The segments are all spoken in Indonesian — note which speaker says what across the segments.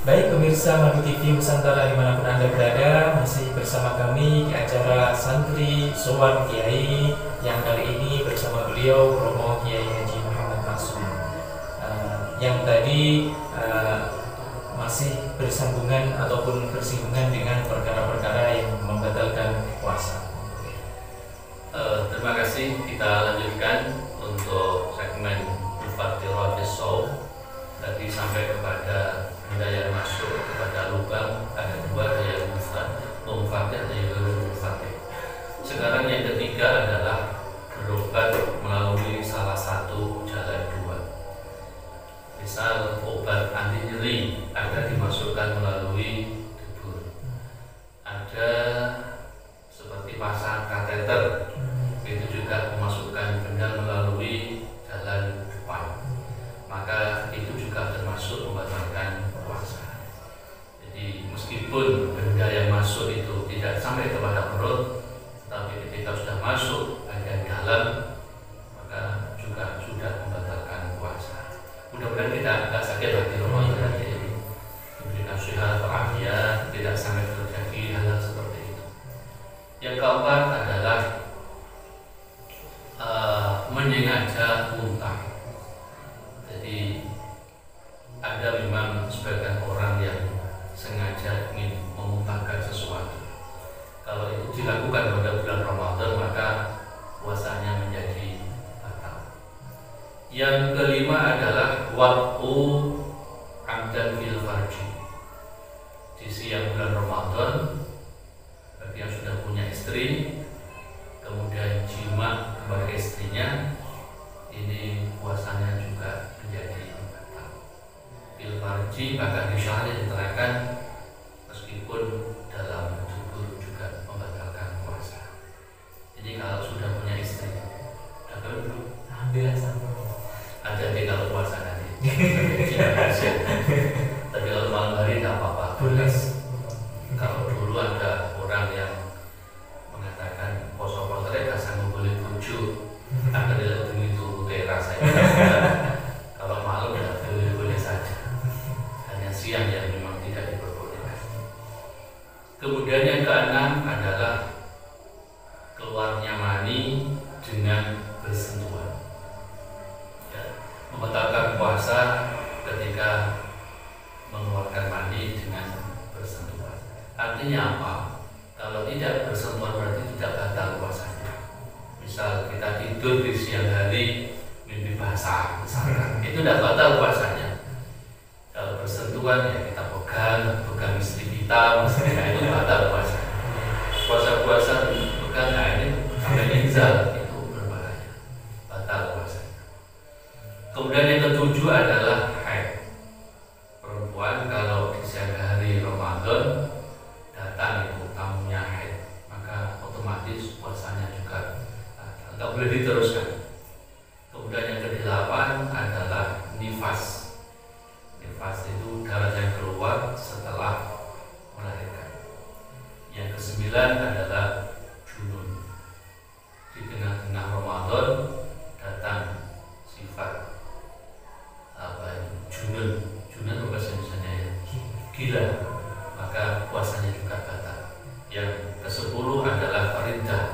Speaker 1: Baik pemirsa Madu TV Nusantara dimanapun Anda berada, masih bersama kami di acara Santri Sowan Kiai yang kali ini bersama beliau Romo Kiai Haji Muhammad Maksum yang tadi masih bersambungan ataupun bersinggungan dengan perkara-perkara yang membatalkan puasa.
Speaker 2: Terima kasih, kita lanjutkan untuk segmen Mufattiratis Shaum. Tadi sampai kepada daya masuk kepada lubang, ada dua, daya mufatih, daya mufatih. Sekarang yang ketiga adalah berobat melalui salah satu jalan dua. Misal obat anti nyeri ada dimasukkan melalui dubur, ada seperti pasang kateter, itu juga memasukkan benda melalui jalan depan, maka itu juga termasuk membatalkan puasa. Jadi meskipun benda yang masuk itu tidak sampai kepada perut, tapi ketika sudah masuk bagian dalam, maka juga sudah membatalkan puasa. Mudah-mudahan kita tidak sakit hati Ramadan nanti ini, diberikan sehat walafiat, tidak sampai terjadi hal seperti itu. Yang keempat adalah menyengaja muntah. Jadi ada memang sebagian orang yang sengaja ingin memuntahkan sesuatu. Kalau itu dilakukan pada bulan Ramadan, maka puasanya menjadi batal. Yang kelima adalah waktu amdan fil farji. Di siang bulan Ramadan, bagi yang sudah punya istri, kemudian jima kepada istrinya, ini puasanya juga menjadi batal. Fil farji bahkan di syarah diterangkan meskipun dalam dubur juga membatalkan puasa. Jadi kalau sudah punya istri, dapat dulu.
Speaker 1: Alhamdulillah sama.
Speaker 2: Hati-hati kalau puasa nanti. Tapi kalau malam hari tidak apa-apa.
Speaker 1: Boleh.
Speaker 2: Kalau dulu ada orang yang mengatakan poso-poso tidak sanggup boleh bujuk, akan dilakukan itu rasanya. Kalau malam ya boleh-boleh saja. Hanya siang yang memang tidak diperbolehkan. Kemudian yang keenam adalah keluarnya mani dengan bersentuhan. Ya, membatalkan puasa ketika mengeluarkan mani dengan bersentuhan. Artinya apa? Kalau tidak bersentuhan berarti tidak batal puasanya. Misal kita tidur di siang hari mimpi basah, misalkan, itu tidak batal puasanya. Kalau bersentuhan ya kita pegang istri kita, misalnya, itu batal puasanya. Puasa-puasa pegang, nah ini sampai inzal, itu berbahaya, batal puasanya. Kemudian yang ketujuh adalah haid. Perempuan kalau di siang hari Ramadan datang itu tamunya haid, maka otomatis puasanya juga tidak boleh diteruskan. Kemudian yang kedelapan adalah nifas. Nifas itu darah yang keluar setelah melahirkan. Yang kesembilan adalah junun. Di tengah-tengah Ramadan datang sifat junun bahasa Indonesia ya, gila, maka puasanya juga batal. Yang ke-10 adalah riddah,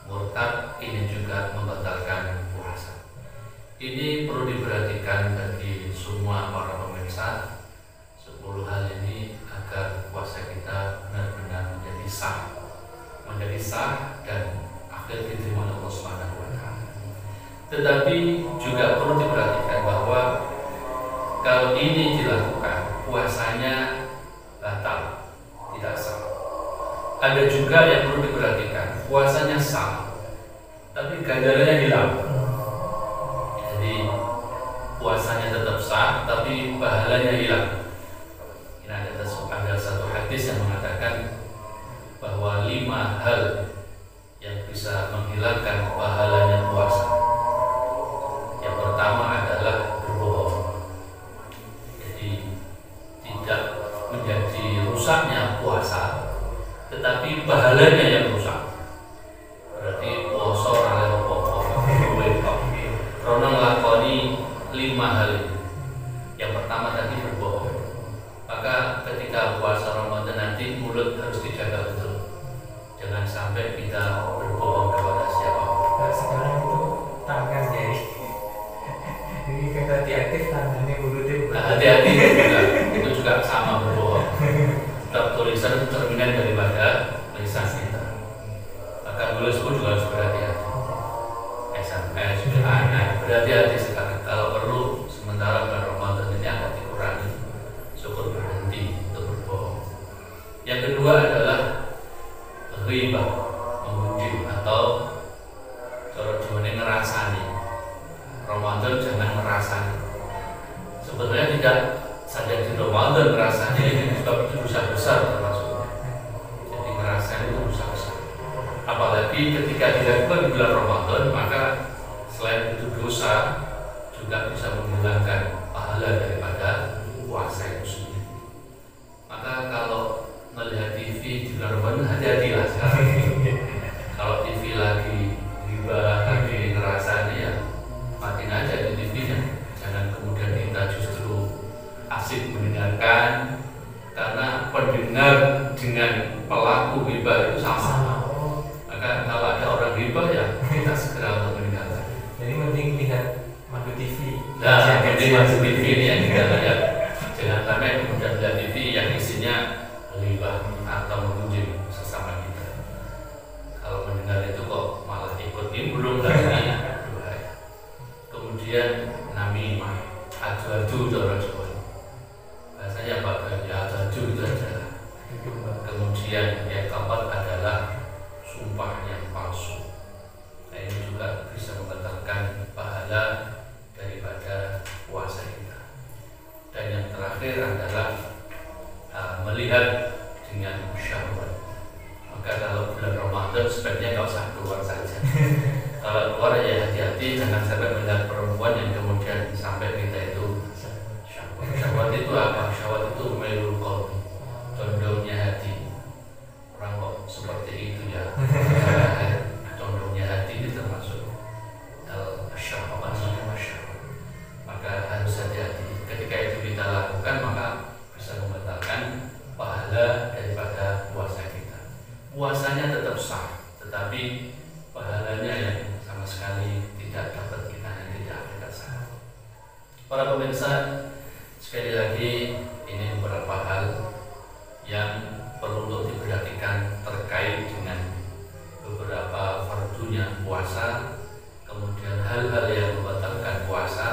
Speaker 2: murtad, ini juga membatalkan puasa. Ini perlu diperhatikan bagi semua para pemirsa, 10 hal ini agar puasa kita benar-benar menjadi sah dan akhir diterima oleh Allah Subhanahu wa taala. Tetapi juga perlu diperhatikan bahwa kalau ini dilakukan, puasanya batal, tidak sah. Ada juga yang perlu diperhatikan, puasanya sah, tapi ganjarannya hilang. Jadi puasanya tetap sah, tapi pahalanya hilang. Ini ada satu hadis yang mengatakan bahwa 5 hal yang bisa menghilangkan pahalanya puasa. Yang pertama adalah berbohong. Tidak menjadi rusaknya puasa, tetapi pahalanya yang rusak. Berarti puasa oleh pokok karena ngelakoni 5 hal ini. Yang pertama tadi berbohong, maka Ramadan jangan merasa. Sebenarnya tidak saja di Ramadan merasanya ini, sebab itu dosa besar termasuknya. Jadi merasa itu dosa besar. Apalagi ketika dilakukan di bulan Ramadan, maka selain itu dosa juga bisa menghilangkan pahala daripada puasa itu sendiri. Maka kalau melihat TV di bulan Ramadan, hati-hatilah sekarang. Kalau TV lagi riba, lagi ngerasanya, ya matiin aja di TV-nya. Jangan kemudian kita justru asik mendengarkan, karena pendengar dengan pelaku riba itu sama. Maka kalau ada orang riba, ya kita segera untuk mendengarkan.
Speaker 1: Jadi mending lihat Mandu TV.
Speaker 2: Nah, jadi Mandu TV ini yang kita lihat. Jangan sampai kemudian lihat TV yang isinya riba atau mengunjungi sesama kita. Kalau mendengar itu kok malah ikut nimbrung lagi, bahaya. Kemudian namimah, adu-adu orang Jawa. Bahasanya apa? Ya adu-adu itu aja. Kemudian yang keempat adalah sumpah yang palsu. Nah, ini juga bisa membatalkan pahala daripada puasa kita. Dan yang terakhir adalah melihat dengan syahwat. Maka kalau bulan Ramadan sebaiknya nggak usah keluar saja. Kalau keluar ya hati-hati, jangan sampai melihat perempuan yang kemudian sampai kita itu syahwat. Syahwat itu apa? Syahwat itu melul qalbi, condongnya hati. Orang kok seperti itu ya. Condongnya hati itu termasuk syahwat, syahwat. Maka harus hati-hati. Ketika itu kita lakukan, maka bisa membatalkan pahala daripada puasa kita. Puasanya tetap sah, tetapi pahalanya yang sama sekali tidak dapat kita, yang tidak kita sah. Para pemirsa, sekali lagi ini beberapa hal yang perlu untuk diperhatikan terkait dengan beberapa fardunya puasa, kemudian hal-hal yang membatalkan puasa,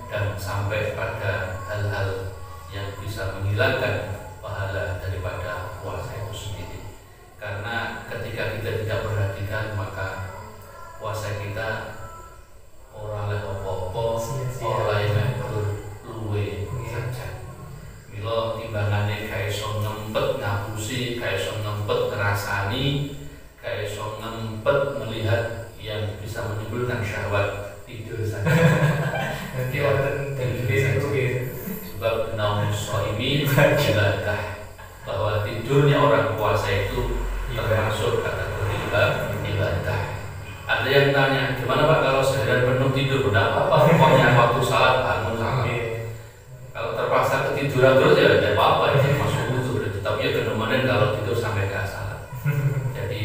Speaker 2: dan sampai pada hal-hal yang bisa menghilangkan pahala daripada puasa itu sendiri. Karena ketika kita tidak perhatikan, maka puasa kita orang lain opo-opo, orang lain berluwe saja. Milo timbangannya kayak iso ngempet ngapusi, kayak iso ngempet ngerasani, kayak iso ngempet melihat yang bisa menimbulkan syahwat, tidur saja.
Speaker 1: Nanti orang
Speaker 2: sebab naum shaimi ibadah, bahwa tidurnya orang puasa itu termasuk kategori ibadah. Ada yang tanya, gimana Pak kalau seharian penuh tidur? Tidak apa-apa, pokoknya waktu salat bangun salat. Kalau terpaksa ketiduran terus ya tidak apa-apa, itu masuk wudhu. Tapi ya benar-benar kalau tidur sampai ke salat. Jadi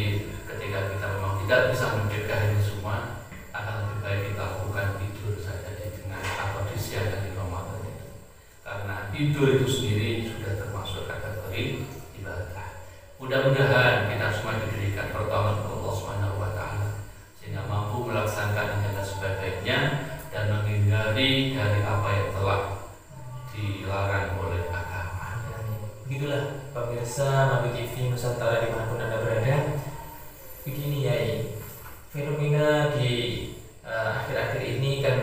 Speaker 2: ketika kita memang tidak bisa mencegah ini semua, akan lebih baik kita lakukan tidur saja di tengah atau di siang dan di Ramadan itu. Karena tidur itu sendiri sudah termasuk kategori ibadah. Mudah-mudahan kita semua diberikan pertolongan Allah Subhanahu wa taala sehingga mampu melaksanakan dengan sebaik-baiknya dan menghindari dari apa yang telah dilarang oleh agama.
Speaker 1: Begitulah pemirsa Mandu TV Nusantara dimanapun Anda berada. Begini ya, fenomena di akhir-akhir ini kan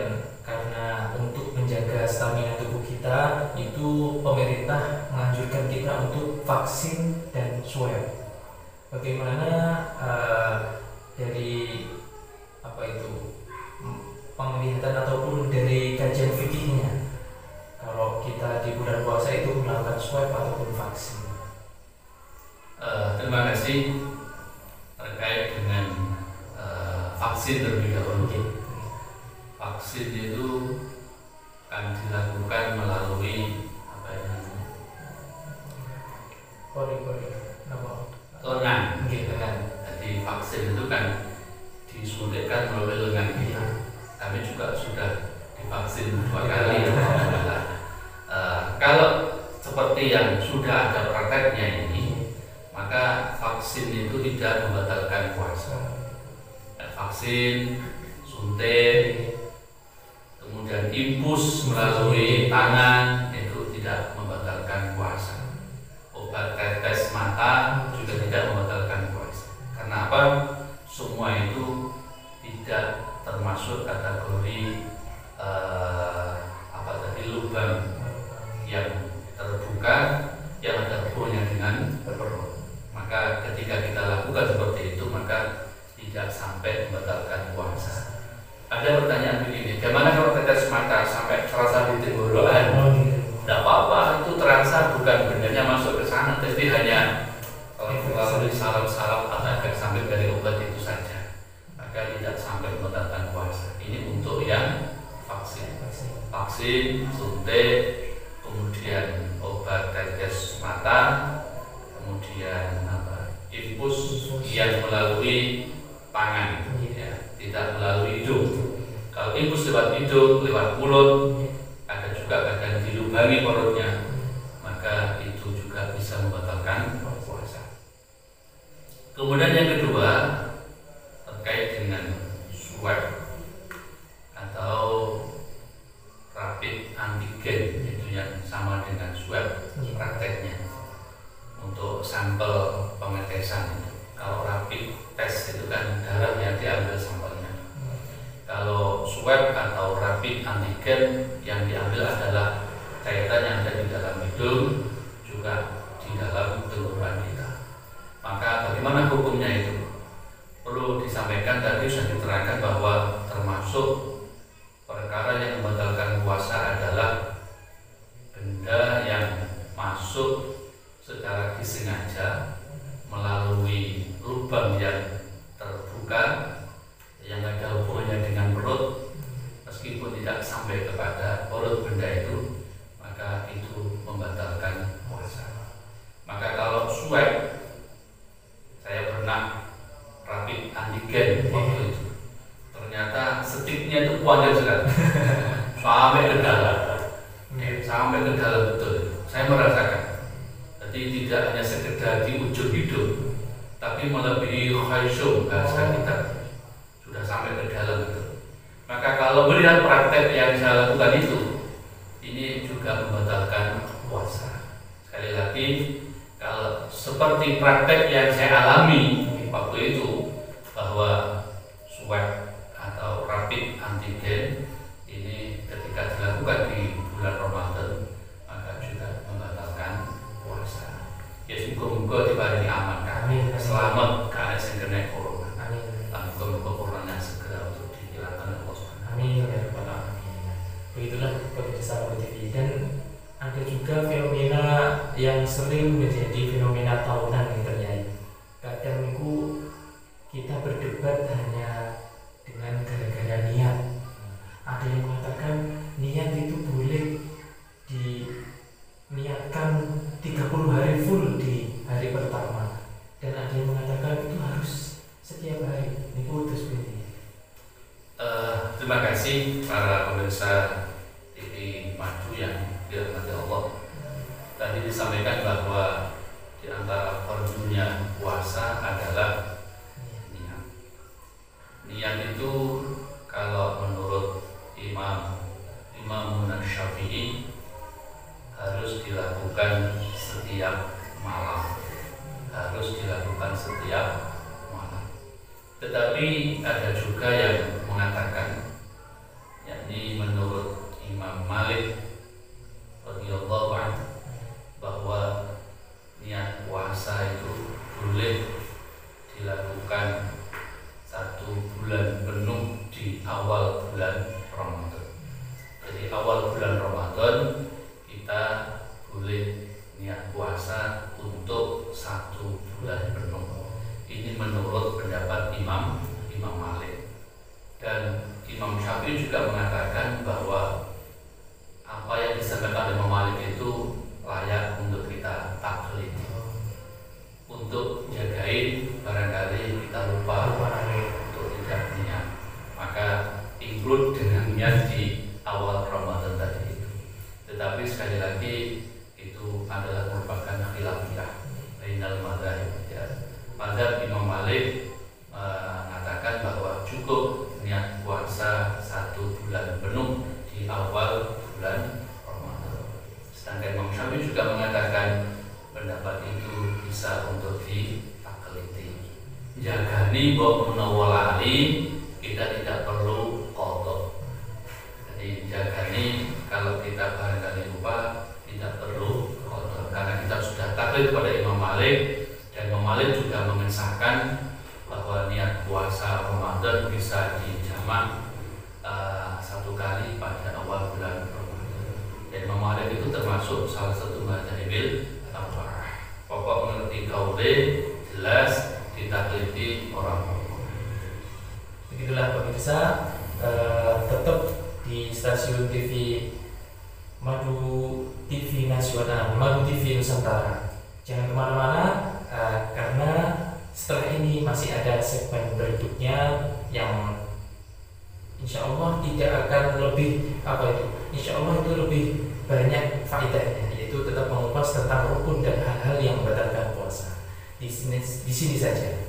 Speaker 1: karena untuk menjaga stamina tubuh kita itu pemerintah menganjurkan kita untuk vaksin dan swab. Bagaimana dari apa itu penglihatan ataupun dari kajian fikihnya kalau kita di bulan puasa itu melakukan swab ataupun vaksin?
Speaker 2: Terima kasih. Terkait dengan vaksin terlebih dahulu. Vaksin itu akan dilakukan melalui apa yang lengan. Jadi vaksin itu kan disuntikkan melalui lengan kita. Kami juga sudah divaksin 2 kali. Kalau seperti yang sudah ada prakteknya ini, maka vaksin itu tidak membatalkan puasa. Vaksin, suntik, kemudian infus melalui tangan itu tidak membatalkan puasa. Obat tetes mata juga tidak membatalkan puasa. Karena apa? Semua itu tidak termasuk kategori pertanyaan begini, gimana kalau tetes mata sampai terasa di tenggorokan? Tidak apa-apa, itu terasa bukan bendanya masuk ke sana, tapi hanya melalui saraf-saraf atau efek samping dari obat itu saja. Maka tidak sampai membatalkan puasa. Ini untuk yang vaksin, suntik, kemudian obat tetes mata, kemudian infus yang melalui tangan, ya, tidak melalui hidung. Kalau infus lewat hidung, lewat mulut, ada juga kadang dilubangi perutnya, maka itu juga bisa membatalkan puasa. Kemudian yang kedua terkait dengan swab atau rapid antigen, itu yang sama dengan swab prakteknya untuk sampel pengetesan itu. Kalau rapid test itu kan darah yang diambil sampelnya. Kalau swab atau rapid antigen yang diambil adalah cairan yang ada di dalam hidung, juga di dalam tenggorokan kita. Maka bagaimana hukumnya itu? Perlu disampaikan, tadi sudah diterangkan bahwa termasuk perkara yang membatalkan puasa adalah benda yang masuk secara disengaja melalui lubang yang terbuka yang ada hubungannya dengan perut, meskipun tidak sampai kepada perut benda itu, maka itu membatalkan puasa. Maka kalau swab, saya pernah rapid antigen waktu itu, ternyata sticknya itu panjang sekali sampai ke dalam, sampai ke dalam betul. Saya merasakan, jadi tidak hanya sekedar di ujung hidung, tapi melebihi khaysum bahasa kita, sudah sampai ke dalam itu. Maka kalau melihat praktek yang saya lakukan itu, ini juga membatalkan puasa. Sekali lagi, kalau seperti praktek yang saya alami waktu itu, bahwa swab atau rapid antigen ini ketika dilakukan di bulan Ramadan, maka juga membatalkan puasa. Ya semoga diberi aman kan, selamat karena saya kena corona. Semoga corona segera untuk dihilangkan oleh Allah Subhanahu.
Speaker 1: Amin ya rabbal alamin. Begitulah pemirsa TV. Dan ada juga fenomena yang sering menjadi fenomena tahunan yang terjadi. Kadang itu kita berdebat hanya dengan gara-gara niat. Ada yang mengatakan niat itu boleh diniatkan 30 hari full di hari pertama, dan ada yang mengatakan itu harus setiap hari. Ini putus ini.
Speaker 2: Terima kasih para pemirsa TV Maju yang dirahmati Allah. Tadi disampaikan bahwa di antara perlunya puasa adalah niat. Niat itu kalau menurut Imam Syafi'i harus dilakukan setiap malam, harus dilakukan setiap malam. Tetapi ada juga yang mengatakan, yakni menurut Imam Malik radhiyallahu anhu, bahwa niat puasa itu boleh dilakukan 1 bulan penuh di awal bulan Ramadan. Jadi awal bulan Ramadan kita boleh niat puasa untuk 1 bulan penuh. Ini menurut pendapat Imam Malik. Dan Imam Syafi'i juga mengatakan bahwa apa yang disampaikan oleh Imam Malik itu layak untuk kita taklid, untuk jagain barangkali kita lupa untuk tidak niat, maka include dengan niat di awal Ramadan tadi itu. Tetapi sekali lagi itu adalah merupakan khilafiyah bainal madzhab. Madzhab Imam Malik mengatakan bahwa cukup niat puasa 1 bulan penuh di awal bulan Ramadan. Sedangkan Imam Syafi'i juga mengatakan pendapat itu bisa untuk ditakliti. Jagani bahwa menawalali kita tidak perlu qadha. Jadi jagani kalau kita barangkali lupa tidak perlu qadha, karena kita sudah taklid kepada Imam Malik, dan Imam Malik juga mengesahkan bahwa niat puasa Ramadan bisa dijamak bil amrah. Pokok ngerti gaule jelas ditakliti orang.
Speaker 1: Begitulah pemirsa, tetap di stasiun TV Madu TV Nasional, Madu TV Nusantara. Jangan kemana-mana, karena setelah ini masih ada segmen berikutnya yang insya Allah tidak akan lebih insya Allah itu lebih banyak faedahnya, yaitu tetap mengupas tentang rukun dan hal-hal yang membatalkan puasa. Di sini saja.